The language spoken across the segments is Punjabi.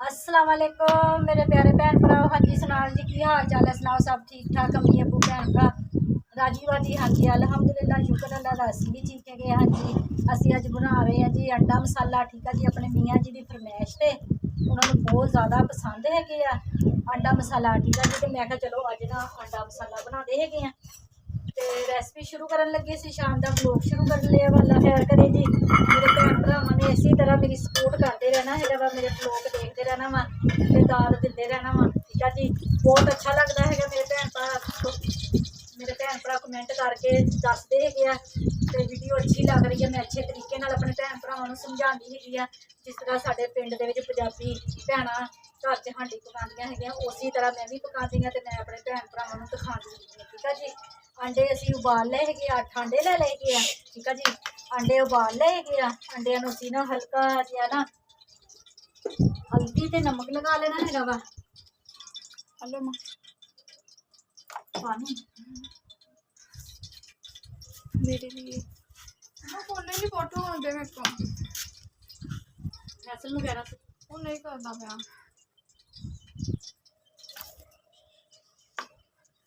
अस्सलाम वालेकुम मेरे प्यारे भैन भराओ। हाँ जी सुनाओ जी की हाल चाल है, सुनाओ सब ठीक ठाक अम्मी अबू भैन भरा राजी वाजी। हाँ जी अलहमदुलिल्लाह शुक्र अल्लाह दा असी भी ठीक है। हाँ जी असी अज बना रहे हैं जी अंडा मसाला। ठीक है जी अपने मियाँ जी की फरमैश से उन्होंने बहुत ज़्यादा पसंद है अंडा मसाला। ठीक है जी तो मैं कहा चलो अज ना अंडा मसाला बनाते है। तो रेसिपी शुरू कर लगे सी, शाम का ब्लॉग शुरू कर लिया। वाला खैर करे जी मेरे भैन भरावान ने इसी तरह मेरी सपोर्ट करते रहना है वा, मेरे ब्लॉग देखते रहना वा, दाद दिते रहना वा। ठीक है जी बहुत अच्छा लगता है मेरे भैन भरा कमेंट करके दसते है तो वीडियो अच्छी लग रही है। मैं अच्छे तरीके अपने भैन भरावान समझाती है जिस तरह साढ़े पिंड के पंजाबी भैन घर च हांडी पकादियां है उसी तरह मैं भी पकाती हाँ तो मैं अपने भैन भरावान दिखाती हूँ। ठीक है जी अंडे असी उबाल ले है 8 अंडे ले लेके आ। ठीक है जी अंडे उबाल ले है अंडिया असी ना हल्का जिहा ना हल्दी ते नमक लगा लेना है वा। हेलो मां पानी मेरे लिए बोले नहीं फोटो आते मेरे को फैसल वगैरह से वो नहीं करता पाया।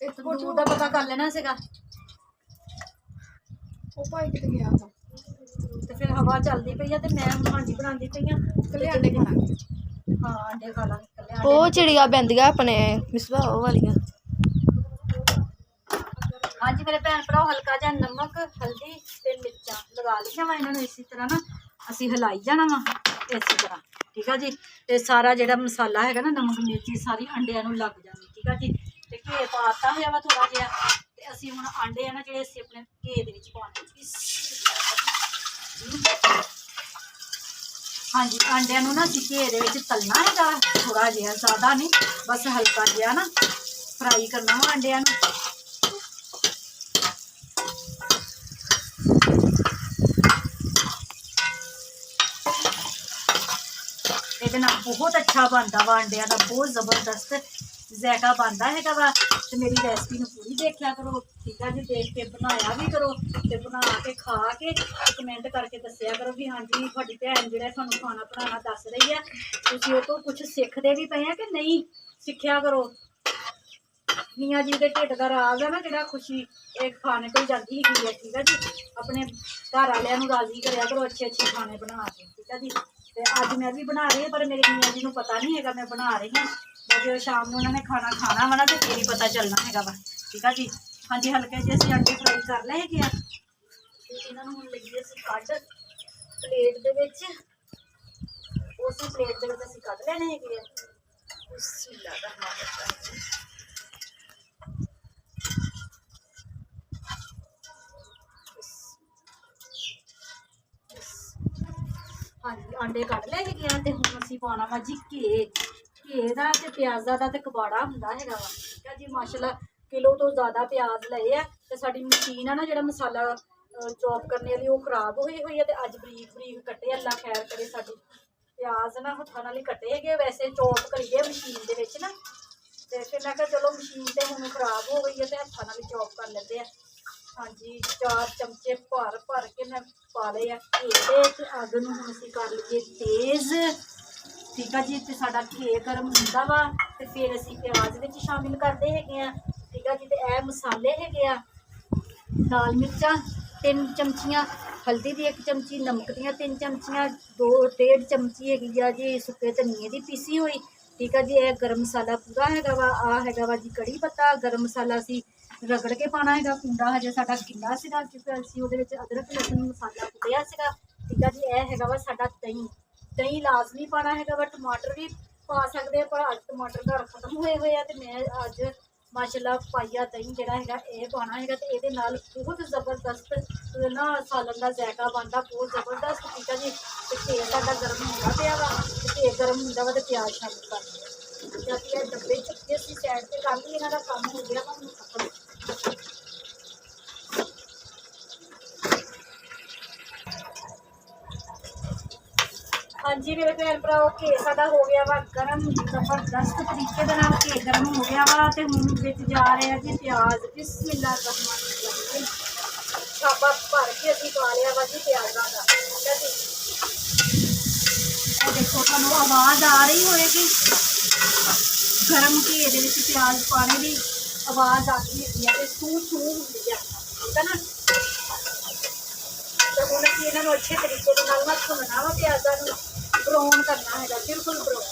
एक तंदूर का पता कर लेना सीगा वो भाई कितने गया था तो फिर हवा चलती पई है तो मैं हुण हांडी बनाती पई हाँ। कले अंडे खाना हाँ अंडे खा लांगे कल्ले वो चिड़िया बहंदियां अपने मिसबा वो वालियां। हाँ जी मेरे भैन भराओ हल्का जहा नमक हल्दी ते मिर्चा लगा लिया वा इन्होंने इसी तरह ना असी हिलाई जाना वा इसी तरह। ठीक है जी तो सारा जो मसाला है ना नमक मिर्ची सारी अंडिया लग जानी। ठीक है जी तो घे पाता हुआ वा थोड़ा जहा तो असी हुण आंडे है ना जो असी अपने घे दे विच पाने। हाँ जी अंडिया ना असी घे दे विच तलना है थोड़ा जहा ज़्यादा नहीं बस हल्का जहा ना फ्राई करना वा अंडिया बहुत अच्छा बनता वा अंडिया का बहुत जबरदस्त जायका बनता है वा। तो मेरी रेसिपी में पूरी देखा करो। ठीक है जी देख के बनाया भी करो तो बना के खा के कमेंट करके दसिया करो भी हाँ जी थोड़ी भैन जो थानू खाना बनाना दस रही है तुम तो कुछ सीखते भी पे हैं कि नहीं सीखा करो। मियाँ जी के ढिड का राज है ना जो खुशी एक खाने को जाती है। ठीक है जी अपने घर वालों राजी कराया करो अच्छे अच्छे खाने बना के। ठीक है जी तो अज मैं भी बना रही हूँ पर मेरे मियाँ जी को पता नहीं है मैं बना रही हूँ जो शाम को उन्होंने खाना खाना वा ना तो फिर ही पता चलना है वा। ठीक है जी हाँ जी हल्के जे असीं अंडे फ्राई कर ले है इन्होंने हुण लगी असीं कढ़ प्लेट दे विच उस प्लेट दे विच असीं कढ़ लेने है। हाँ जी अंडे कढ़ ले है तो हुण असीं पाना वा जी घे का तो प्याज़ा का तो कबाड़ा हुंदा हैगा वा। ठीक है जी माशाल्लाह किलो तो ज़्यादा प्याज लए है तो साडी मशीन है ना जो मसाला चॉप करने वाली वो खराब हुई हुई है तो अज बरीक बरीक कट्टे अल्लाह खैर करे साडी प्याज ना हत्थां नाल ही कट्टे है वैसे चॉप करिए मशीन दे विच ना तो फिर मैं कहा चलो मशीन तो हुण खराब हो गई है तो हत्थां नाल ही चॉप कर लेते हैं। हाँ जी 4 चमचे भर भर के मैं पा ले घेरे अग नूं हुण असीं कर लईए तेज़। ठीक है जी तो साडा घे गर्म होंदा वा तो फिर असीं प्याज विच शामिल करते है। ठीक है जी तो यह मसाले है लाल मिर्चा 3 चमचियाँ हल्दी की 1 चमची नमक दियाँ 3 चमचियाँ 2-1.5 चमची है जी सुके धनिए की पीसी हुई। ठीक है जी यह गर्म मसाला पूरा है वा है वा जी कड़ी पत्ता गर्म मसाला असीं रगड़ के पाना है कुंडा हजे साडा गिला सीगा क्योंकि असीं उहदे विच अदरक लहसुन मसाला कुटिया सीगा। ठीक है जी यह है वा साडा दही दही लाजमी पाना है वा टमाटर भी पा सकते हैं पर अज टमाटर घर खत्म हुए हुए हैं तो मैं अज माशाल्लाह पाइया दही जोड़ा है ये पाना है तो ये बहुत जबरदस्त ना सालन का जायका बनता बहुत जबरदस्त। ठीक है जी तो तेल साडा गर्म होंदा पिया वा तेल गर्म होंदा वा तो प्याज शामिल कर दिया जब डब्बे चुके असीं साइड से कर ली इन्हां दा काम हो गया वा खत्म। हाँ जी मेरे भैन भराओ घे साडा हो गया वा गर्म जबरदस्त तरीके दे नाल घे गर्म हो गया वा ते हुण विच जा रहे हैं जी प्याज बिस्मिल्लाह रहमान रहीम छापा भर ਤੇ ਅਸੀਂ ਪਾ ਲਿਆ ਵਾ ਜੀ ਪਿਆਜ਼ਾਂ ਦਾ। ਠੀਕ ਹੈ ਜੀ, ਇਹ ਦੇਖੋ ਤੁਹਾਨੂੰ ਆਵਾਜ਼ ਆ ਰਹੀ ਹੋਏਗੀ ਗਰਮ ਘੀ ਦੇ ਵਿੱਚ ਪਿਆਜ਼ ਪਾਣੇ ਦੀ ਆਵਾਜ਼ ਆਉਂਦੀ ਹੈਗੀ ਆ ਤੇ ਸੂ ਸੂ ਹੁੰਦੀ ਆ। ਠੀਕ ਹੈ ਨਾ, ਤੇ ਹੁਣ ਅਸੀਂ ਇਹਨਾਂ ਨੂੰ ਅੱਛੇ ਤਰੀਕੇ ਦੇ ਨਾਲ ਭੁੰਨਣਾ ਵਾ, ਪਿਆਜ਼ਾਂ ਨੂੰ ਬਰਾਊਨ ਕਰਨਾ ਹੈਗਾ, ਬਿਲਕੁਲ ਬਰਾਊਨ।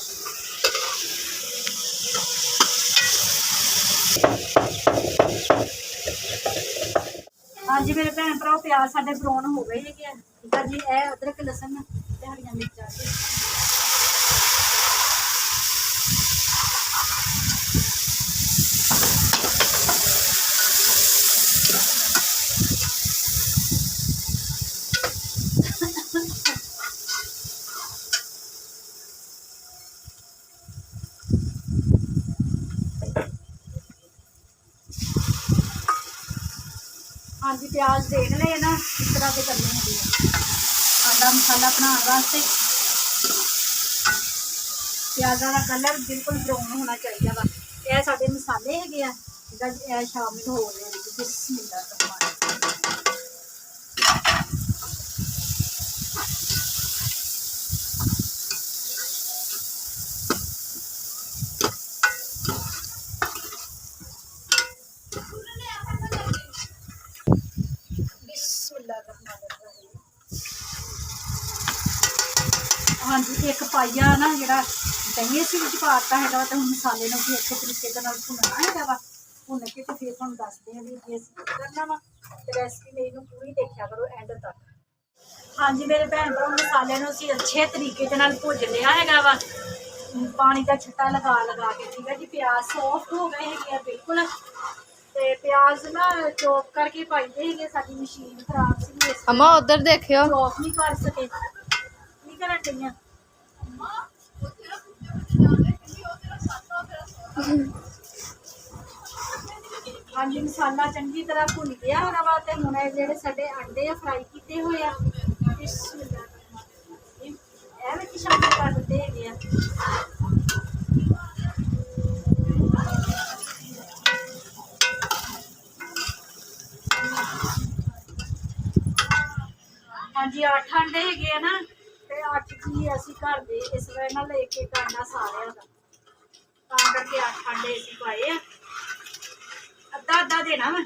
ਹਾਂਜੀ ਮੇਰੇ ਭੈਣ ਭਰਾ, ਪਿਆਜ਼ ਸਾਡੇ ਬਰਾਊਨ ਹੋ ਗਏ ਹੈਗੇ ਆ। ਠੀਕ ਆ ਜੀ, ਇਹ ਅਦਰਕ ਲਸਣ ਤੇ ਹਰੀਆਂ ਮਿਰਚਾਂ ਤੇ ਹਾਂਜੀ ਪਿਆਜ਼ ਦੇਖ ਲਏ ਨਾ ਇਸ ਤਰ੍ਹਾਂ ਦੇ ਕਰਨੇ ਹੁੰਦੇ ਆ। ਆਟਾ ਮਸਾਲਾ ਬਣਾਉਣ ਵਾਸਤੇ ਪਿਆਜ਼ਾਂ ਦਾ ਕਲਰ ਬਿਲਕੁਲ ਬਰਾਊਨ ਹੋਣਾ ਚਾਹੀਦਾ ਵਾ। ਇਹ ਸਾਡੇ ਮਸਾਲੇ ਹੈਗੇ ਆ, ਠੀਕ ਆ ਜੀ, ਇਹ ਸ਼ਾਮਿਲ ਹੋ ਰਹੇ ਨੇ। ਬਿਸਮਿਲ੍ਲਾਹ ਰਹਿਮਾਨ ਰਹੀਮ। ਹਾਂਜੀ ਇੱਕ ਪਾਈਆ ਨਾ ਜਿਹੜਾ ਦਹੀਂ ਅਸੀਂ ਵਿੱਚ ਪਾ ਦਿੱਤਾ ਹੈਗਾ, ਤੇ ਹੁਣ ਮਸਾਲੇ ਨੂੰ ਵੀ ਅੱਛੇ ਤਰੀਕੇ ਦੇ ਨਾਲ ਭੁੰਨਣਾ ਹੈਗਾ ਵਾ। ਭੁੰਨ ਕੇ ਤੇ ਫਿਰ ਤੁਹਾਨੂੰ ਦੱਸਦੇ ਹਾਂ ਵੀ ਕੀ ਅਸੀਂ ਕਰਨਾ ਵਾ। ਤੇ ਰੈਸਪੀ ਮੇਰੀ ਨੂੰ ਪੂਰੀ ਦੇਖਿਆ ਕਰੋ ਐਂਡ ਤੱਕ। ਹਾਂਜੀ ਮੇਰੇ ਭੈਣ ਭਰਾ, ਮਸਾਲੇ ਨੂੰ ਅਸੀਂ ਅੱਛੇ ਤਰੀਕੇ ਦੇ ਨਾਲ ਭੁੱਜ ਲਿਆ ਹੈਗਾ ਵਾ, ਪਾਣੀ ਦਾ ਛਿੱਟਾ ਲਗਾ ਲਗਾ ਕੇ। ਠੀਕ ਹੈ ਜੀ, ਪਿਆਜ਼ ਸੌਫਟ ਹੋ ਗਏ ਹੈਗੇ ਆ ਬਿਲਕੁਲ। ਤੇ ਪਿਆਜ਼ ਨਾ ਚੌਪ ਕਰਕੇ ਪਾਈਦੇ ਹੈਗੇ, ਸਾਡੀ ਮਸ਼ੀਨ ਖਰਾਬ ਸੀ, ਅਮਾ ਉਧਰ ਦੇਖਿਓ। ਚੌਪ ਨਹੀਂ ਕਰ ਸਕੇ। ਕੀ ਕਰਨ ਡਈਆਂ? ਹਾਂਜੀ ਮਸਾਲਾ ਚੰਗੀ ਤਰ੍ਹਾਂ ਭੁੰਨ ਗਿਆ ਹੋਣਾ ਵਾ, ਤੇ ਹੁਣ ਇਹ ਜਿਹੜੇ ਸਾਡੇ ਅੰਡੇ ਆ ਫਰਾਈ ਕੀਤੇ ਹੋਏ ਆ, ਇਹ ਵਿੱਚ ਸ਼ਾਮਿਲ ਕਰ ਦਿੱਤੇ ਹੈਗੇ ਆ। ਹਾਂਜੀ 8 ਅੰਡੇ ਹੈਗੇ ਆ ਨਾ, ਤੇ 8 ਜੀ ਅਸੀਂ ਘਰ ਦੇ ਇਸ ਵੇਲੇ ਨਾਲ ਇੱਕ ਇੱਕ ਅੰਡਾ ਸਾਰਿਆਂ ਦਾ, ਤਾਂ ਕਰਕੇ 8 ਅੰਡੇ ਅਸੀਂ ਪਾਏ ਆ। ਅੱਧਾ ਅੱਧਾ ਦੇਣਾ ਵਾ,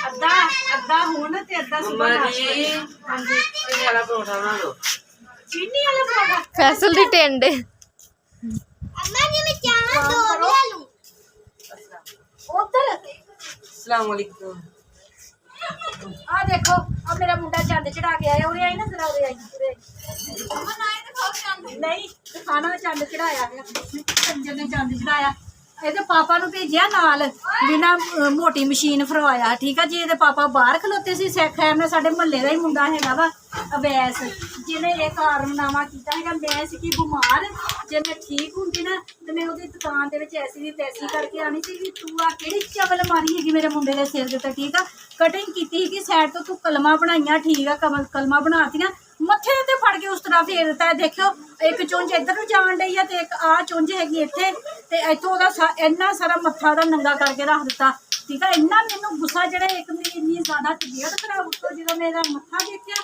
ਅੱਧਾ ਅੱਧਾ ਹੁਣ ਤੇ ਅੱਧਾ ਸੁਬਾ ਨਾਸ਼ਤੇ। ਹਾਂਜੀ ਚੀਨੀ ਵਾਲਾ ਪਰੌਂਠਾ ਬਣਾ ਲਓ। ਚੀਨੀ ਵਾਲਾ ਪਰੌਂਠਾ ਫੈਸਲ ਦੀ ਟਿੰਡੇ। ਉਧਰ अस्सलाम वालेकुम। ਆ ਦੇਖੋ, ਆ ਮੇਰਾ ਮੁੰਡਾ ਚੰਦ ਚੜਾ ਕੇ ਆਇਆ। ਉਰੇ ਆਈ ਨਾ ਜ਼ਰਾ, ਉਰੇ ਆਈ ਉਰੇ ਨਹੀਂ ਦਿਖਾਣਾ, ਚੰਦ ਚੜਾਇਆ ਹੈ ਕੰਜਰ ਨੇ, ਚੰਦ ਚੜਾਇਆ। ਇਹਦੇ ਪਾਪਾ ਨੂੰ ਭੇਜਿਆ ਨਾਲ, ਬਿਨਾਂ ਮੋਟੀ ਮਸ਼ੀਨ ਫਰਵਾਇਆ। ਠੀਕ ਆ ਜੀ, ਇਹਦੇ ਪਾਪਾ ਬਾਹਰ ਖਲੋਤੇ ਸੀ। ਸਿੱਖ ਹੈ ਮੈਂ ਸਾਡੇ ਮੁਹੱਲੇ ਦਾ ਹੀ ਮੁੰਡਾ ਹੈਗਾ ਵਾ ਅਵੈਸ, ਜਿਹਨੇ ਇਹ ਕਾਰਨਾਮਾ ਕੀਤਾ ਹੈਗਾ। ਮੈਂ ਸੀਗੀ ਬਿਮਾਰ, ਜੇ ਮੈਂ ਠੀਕ ਹੁੰਦੀ ਨਾ ਤੇ ਮੈਂ ਉਹਦੀ ਦੁਕਾਨ ਦੇ ਵਿੱਚ ਐਸੀ ਦੀ ਤੈਸੀ ਕਰਕੇ ਆਣੀ ਸੀ ਵੀ ਤੂੰ ਆ ਕਿਹੜੀ ਚਵਲ ਮਾਰੀ ਹੈਗੀ ਮੇਰੇ ਮੁੰਡੇ ਦੇ ਸਿਰ ਦੇ ਉੱਤੇ। ਠੀਕ ਆ, ਕਟਿੰਗ ਕੀਤੀ ਸੀਗੀ ਸਾਈਡ ਤੋਂ, ਤੂੰ ਕਲਮਾਂ ਬਣਾਈਆਂ। ਠੀਕ ਆ, ਕਲਮਾਂ ਬਣਾਤੀਆਂ, ਮੱਥੇ ਤੇ ਫੜ ਕੇ ਉਸ ਤਰ੍ਹਾਂ ਫੇਰ ਦਿੱਤਾ। ਦੇਖਿਓ ਇੱਕ ਚੁੰਝ ਇੱਧਰ ਨੂੰ ਜਾਣ ਡਈ ਆ, ਤੇ ਇੱਕ ਆਹ ਚੁੰਝ ਹੈਗੀ ਇੱਥੇ, ਤੇ ਇੱਥੋਂ ਉਹਦਾ ਇੰਨਾ ਸਾਰਾ ਮੱਥਾ ਦਾ ਨੰਗਾ ਕਰਕੇ ਰੱਖ ਦਿੱਤਾ। ਠੀਕ ਆ, ਇੰਨਾ ਮੈਨੂੰ ਗੁੱਸਾ ਜਿਹੜਾ, ਇੱਕ ਮੇਰੀ ਇੰਨੀ ਜ਼ਿਆਦਾ ਤਬੀਅਤ ਖਰਾਬ ਉੱਤੋਂ ਜਦੋਂ ਮੇਰਾ ਮੱਥਾ ਦੇਖਿਆ,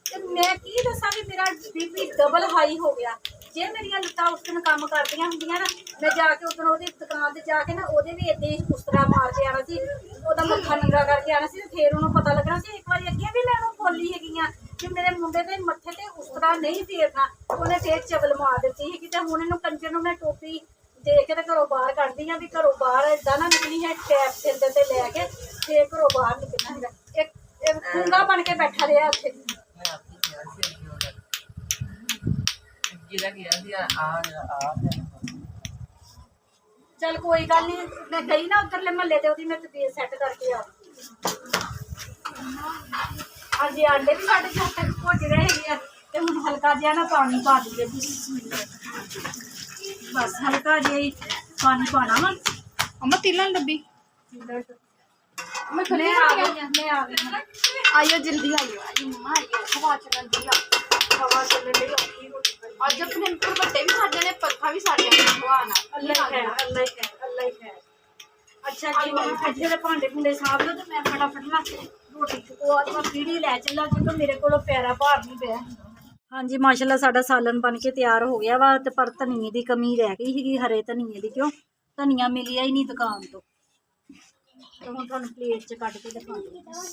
ਤੇ ਮੈਂ ਕੀ ਦੱਸਾਂ ਵੀ ਮੇਰਾ BP ਡਬਲ ਹਾਈ ਹੋ ਗਿਆ। ਜੇ ਮੇਰੀਆਂ ਲੱਤਾਂ ਉਸ ਦਿਨ ਕੰਮ ਕਰਦੀਆਂ ਹੁੰਦੀਆਂ ਨਾ, ਮੈਂ ਜਾ ਕੇ ਉਦੋਂ ਉਹਦੀ ਦੁਕਾਨ ਤੇ ਜਾ ਕੇ ਨਾ ਉਹਦੇ ਵੀ ਏਦਾਂ ਹੀ ਉਸ ਤਰ੍ਹਾਂ ਮਾਰ ਕੇ ਆਣਾ ਸੀ, ਉਹਦਾ ਮੱਥਾ ਨੰਗਾ ਕਰਕੇ ਆਣਾ ਸੀ, ਫਿਰ ਉਹਨੂੰ ਪਤਾ ਲੱਗਣਾ ਸੀ। ਇੱਕ ਵਾਰੀ ਅੱਗੇ ਵੀ ਮੈਂ ਉਹਨੂੰ ਬੋਲੀ ਹੈਗੀ ਆ ਕਿ ਮੇਰੇ ਮੁੰਡੇ ਦੇ ਮੱਥੇ ਤੇ ਉਸ ਤਰ੍ਹਾਂ ਨਹੀਂ ਫੇਰਨਾ, ਉਹਨੇ ਫੇਰ ਚਵਲ ਮਾਰ ਦਿੱਤੀ ਹੈਗੀ। ਤੇ ਹੁਣ ਇਹਨੂੰ ਕੰਜਰ ਨੂੰ ਮੈਂ ਟੋਪੀ ਦੇ ਕੇ ਤੇ ਘਰੋਂ ਬਾਹਰ ਕੱਢਦੀ ਆ ਵੀ ਘਰੋਂ ਬਾਹਰ ਏਦਾਂ ਨਾ ਨਿਕਲੀ ਹੈ, ਟੈਪ ਸਿਰ ਤੇ ਲੈ ਕੇ ਤੇ ਘਰੋਂ ਬਾਹਰ ਨਿਕਲਣਾ ਹੈਗਾ। ਇੱਕ ਖੂੰਗਾ ਬਣ ਕੇ ਬੈਠਾ ਰਿਹਾ ਉੱਥੇ। ਚੱਲ ਕੋਈ ਗੱਲ ਨਹੀਂ, ਮੈਂ ਗਈ ਨਾ ਉੱਧਰਲੇ ਮਹੱਲੇ ਤੇ, ਉਹਦੀ ਮੈਂ ਤਬੀਅਤ ਸੈੱਟ ਕਰਕੇ ਆ। ਹਾਂਜੀ ਆਂਡੇ ਵੀ ਸਾਡੇ ਝੋਟੇ ਭੁੱਜ ਰਹੇ ਹੈਗੇ ਆ, ਤੇ ਹੁਣ ਹਲਕਾ ਜਿਹਾ ਨਾ ਪਾਣੀ ਪਾ ਦਈਏ। ਬਸ ਹਲਕਾ ਜਿਹਾ ਹੀ ਪਾਣੀ ਪਾਣਾ ਵਾ। ਅਮਾ ਤਿਲਨ ਡੱਬੀ ਮੈਂ ਆ ਗਈ ਆਇਓ ਜਲਦੀ ਆਇਓ ਮਮਾ ਆਇਓ। ਹਵਾ ਚੱਲਣ ਦੀ ਆ, ਹਵਾ ਚੱਲਣ ਦੀ ਔਖੀ ਹੋ ਗਈ। ਅੱਜ ਆਪਣੇ ਵੱਡੇ ਵੀ ਸਾਡੇ ਨੇ, ਪੱਖਾ ਵੀ ਸਾਡੇ ਨੇ ਹਵਾਨਾ। ਅੱਲਾ ਹੀ ਖੈਰ, ਅੱਲਾ ਹੀ ਖੈਰ, ਅੱਲਾ ਹੀ ਖੈਰ। ਅੱਛਾ ਜੀ, ਇੱਥੇ ਦੇ ਭਾਂਡੇ ਭੁੰਡੇ ਸਾਂਭ ਲਓ ਤੇ ਮੈਂ ਫਟਾਫਟ ਨਾ ਰੋਟੀ ਉਹ ਅੱਜ ਮੈਂ ਪੀੜੀ ਲੈ ਚੱਲਾਂ ਕਿਉਂਕਿ ਮੇਰੇ ਕੋਲੋਂ ਪੈਰਾ ਭਾਰ ਨਹੀਂ ਪਿਆ। ਹਾਂਜੀ ਮਾਸ਼ਾਅੱਲਾ ਸਾਡਾ ਸਾਲਨ ਬਣ ਕੇ ਤਿਆਰ ਹੋ ਗਿਆ ਵਾ ਤੇ ਪਰ ਧਨੀਏ ਦੀ ਕਮੀ ਰਹਿ ਗਈ ਸੀਗੀ, ਹਰੇ ਧਨੀਏ ਦੀ। ਕਿਉਂ ਧਨੀਆ ਮਿਲਿਆ ਹੀ ਨਹੀਂ ਦੁਕਾਨ ਤੋਂ। ਤੇ ਹੁਣ ਤੁਹਾਨੂੰ ਪਲੇਟ 'ਚ ਕੱਢ ਕੇ ਦਿਖਾਉਂਦੀ ਹਾਂ।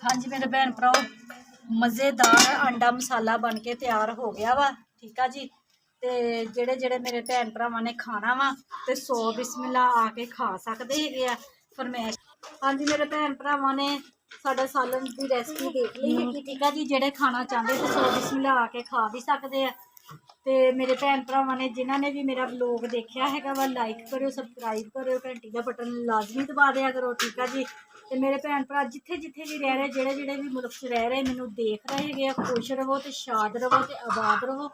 ਹਾਂਜੀ ਮੇਰੇ ਭੈਣ ਭਰਾਓ, ਮਜ਼ੇਦਾਰ ਅੰਡਾ ਮਸਾਲਾ ਬਣ ਕੇ ਤਿਆਰ ਹੋ ਗਿਆ ਵਾ। ਠੀਕ ਆ ਜੀ। ਤੇ ਜਿਹੜੇ ਜਿਹੜੇ ਮੇਰੇ ਭੈਣ ਭਰਾਵਾਂ ਨੇ ਖਾਣਾ ਵਾ ਤੇ 100 ਬਿਸਮਿल्ला ਆ ਕੇ ਖਾ ਸਕਦੇ ਹੈਗੇ ਆ ਫਰਮੈਸ਼। ਹਾਂਜੀ ਮੇਰੇ ਭੈਣ ਭਰਾਵਾਂ ਨੇ ਸਾਡਾ ਸਾਲਨ ਦੀ ਰੈਸਪੀ ਦੇਖ ਲਈ ਹੈਗੀ। ਠੀਕ ਆ ਜੀ। ਜਿਹੜੇ ਖਾਣਾ ਚਾਹੁੰਦੇ ਤੇ 100 ਬਿਸਮਿल्ला ਆ ਕੇ ਖਾ ਵੀ ਸਕਦੇ ਆ। ਤੇ ਮੇਰੇ ਭੈਣ ਭਰਾਵਾਂ ਨੇ ਜਿਨ੍ਹਾਂ ਨੇ ਵੀ ਮੇਰਾ ਵਲੋਗ ਦੇਖਿਆ ਹੈਗਾ ਵਾ, ਲਾਈਕ ਕਰਿਓ, ਸਬਸਕ੍ਰਾਈਬ ਕਰਿਓ, ਘੰਟੀ ਦਾ ਬਟਨ ਲਾਜ਼ਮੀ ਦਬਾ ਦਿਆ ਕਰੋ। ਠੀਕ ਆ ਜੀ। ਤੇ ਮੇਰੇ ਭੈਣ ਭਰਾ ਜਿੱਥੇ ਜਿੱਥੇ ਵੀ ਰਹਿ ਰਹੇ, ਜਿਹੜੇ ਜਿਹੜੇ ਵੀ ਮੁਲਕ 'ਚ ਰਹਿ ਰਹੇ, ਮੈਨੂੰ ਦੇਖ ਰਹੇ ਹੈਗੇ ਆ, ਖੁਸ਼ ਰਹੋ ਤੇ ਸ਼ਾਦ ਰਹੋ ਤੇ ਆਬਾਦ ਰਹੋ।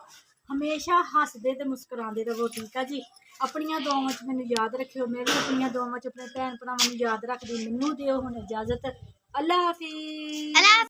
ਹਮੇਸ਼ਾ ਹੱਸਦੇ ਤੇ ਮੁਸਕਰਾਉਂਦੇ ਰਹੋ। ਠੀਕ ਆ ਜੀ। ਆਪਣੀਆਂ ਦੁਆਵਾਂ 'ਚ ਮੈਨੂੰ ਯਾਦ ਰੱਖਿਓ। ਮੈਂ ਵੀ ਆਪਣੀਆਂ ਦੁਆਵਾਂ 'ਚ ਆਪਣੇ ਭੈਣ ਭਰਾਵਾਂ ਨੂੰ ਯਾਦ ਰੱਖਦੀ। ਮੈਨੂੰ ਦਿਓ ਹੁਣ ਇਜਾਜ਼ਤ। ਅੱਲਾ ਹਾਫਿਜ਼।